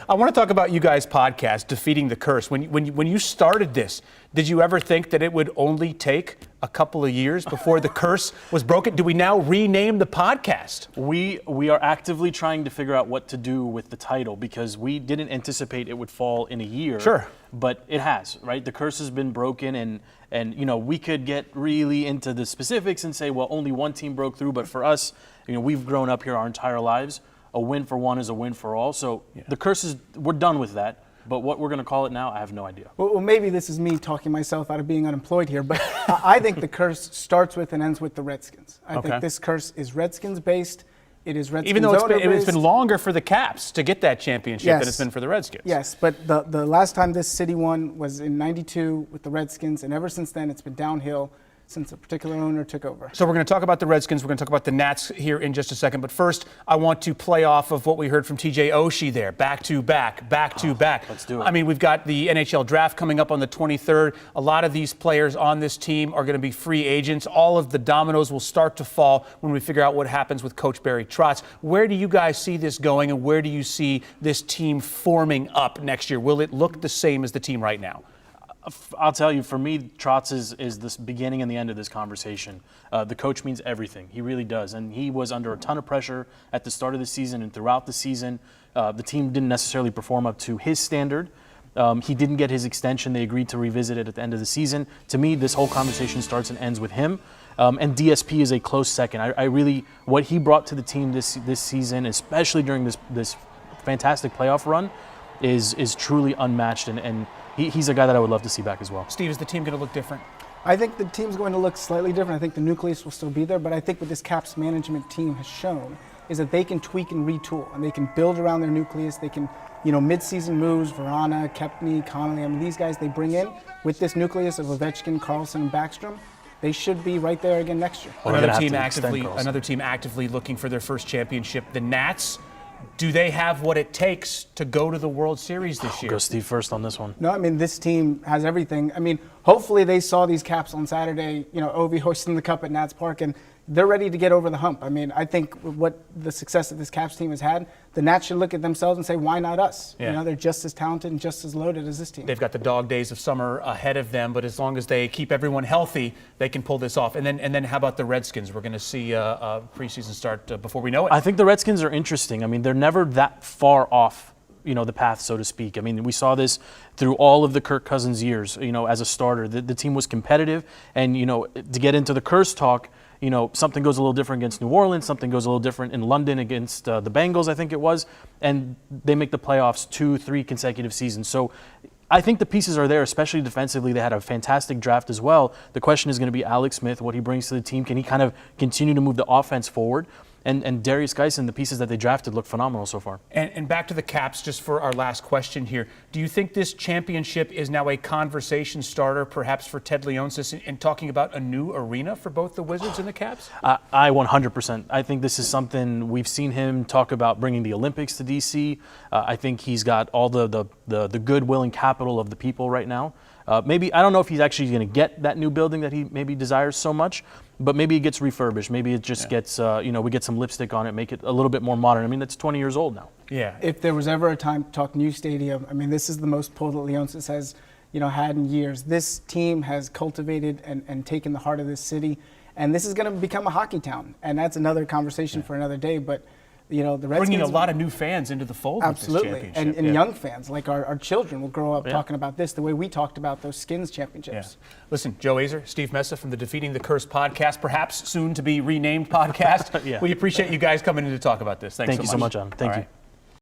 I want to talk about you guys' podcast, Defeating the Curse. When you started this, did you ever think that it would only take a couple of years before the curse was broken? Do we now rename the podcast? We are actively trying to figure out what to do with the title because we didn't anticipate it would fall in a year. Sure. But it has, right? The curse has been broken and you know, we could get really into the specifics and say, well, only one team broke through, but for us, you know, we've grown up here our entire lives. A win for one is a win for all. So the curse is, we're done with that. But what we're going to call it now, I have no idea. Well, maybe this is me talking myself out of being unemployed here, but I think the curse starts with and ends with the Redskins. I think this curse is Redskins based. It is Redskins Even though it's been based. longer for the Caps to get that championship than it's been for the Redskins. Yes, but the last time this city won was in '92 with the Redskins, and ever since then it's been downhill since a particular owner took over. So we're going to talk about the Redskins. We're going to talk about the Nats here in just a second. But first, I want to play off of what we heard from TJ Oshie there. Back to back. Let's do it. I mean, we've got the NHL draft coming up on the 23rd. A lot of these players on this team are going to be free agents. All of the dominoes will start to fall when we figure out what happens with Coach Barry Trotz. Where do you guys see this going, and where do you see this team forming up next year? Will it look the same as the team right now? I'll tell you, for me, Trotz is this beginning and the end of this conversation. The coach means everything. He really does. And he was under a ton of pressure at the start of the season and throughout the season. The team didn't necessarily perform up to his standard. He didn't get his extension. They agreed to revisit it at the end of the season. To me, this whole conversation starts and ends with him. And DSP is a close second. I really, what he brought to the team this season, especially during this fantastic playoff run, is truly unmatched. And he's a guy that I would love to see back as well. Steve, is the team going to look different? I think the team's going to look slightly different. I think the nucleus will still be there, but I think what this Caps management team has shown is that they can tweak and retool, and they can build around their nucleus. They can, you know, mid-season moves, Verana, Kepney, Connolly. I mean, these guys they bring in with this nucleus of Ovechkin, Karlsson, and Backstrom. They should be right there again next year. Another team actively looking for their first championship. The Nats. Do they have what it takes to go to the World Series this year? Go Steve first on this one. No, I mean, this team has everything. I mean, hopefully they saw these Caps on Saturday, you know, Ovi hoisting the cup at Nats Park, and they're ready to get over the hump. I mean, I think what the success that this Caps team has had, the Nats should look at themselves and say, why not us? Yeah. You know, they're just as talented and just as loaded as this team. They've got the dog days of summer ahead of them, but as long as they keep everyone healthy, they can pull this off. And then how about the Redskins? We're going to see a preseason start before we know it. I think the Redskins are interesting. I mean, they're never that far off, you know, the path, so to speak. I mean, we saw this through all of the Kirk Cousins years, you know, as a starter. The team was competitive, and, you know, to get into the curse talk, you know, something goes a little different against New Orleans, something goes a little different in London against the Bengals, I think it was, and they make the playoffs 2-3 consecutive seasons. So I think the pieces are there, especially defensively. They had a fantastic draft as well. The question is going to be Alex Smith, what he brings to the team. Can he kind of continue to move the offense forward? And Darius Geisen, the pieces that they drafted look phenomenal so far. And back to the Caps, just for our last question here. Do you think this championship is now a conversation starter, perhaps for Ted Leonsis, in talking about a new arena for both the Wizards and the Caps? I 100%. I think this is something we've seen him talk about bringing the Olympics to D.C. I think he's got all the goodwill and capital of the people right now. Maybe, I don't know if he's actually going to get that new building that he maybe desires so much, but maybe it gets refurbished. Maybe it just gets, you know, we get some lipstick on it, make it a little bit more modern. I mean, it's 20 years old now. Yeah. If there was ever a time to talk new stadium, I mean, this is the most pull that Leonsis has, you know, had in years. This team has cultivated and taken the heart of this city, and this is going to become a hockey town. And that's another conversation for another day, but you know, the Redskins bringing a lot of new fans into the fold. Absolutely. With this championship. And young fans, like our children will grow up talking about this the way we talked about those Skins championships. Yeah. Listen, Joe Azer, Steve Messa from the Defeating the Curse podcast, perhaps soon to be renamed podcast. We appreciate you guys coming in to talk about this. Thank you so much, John. Thank you.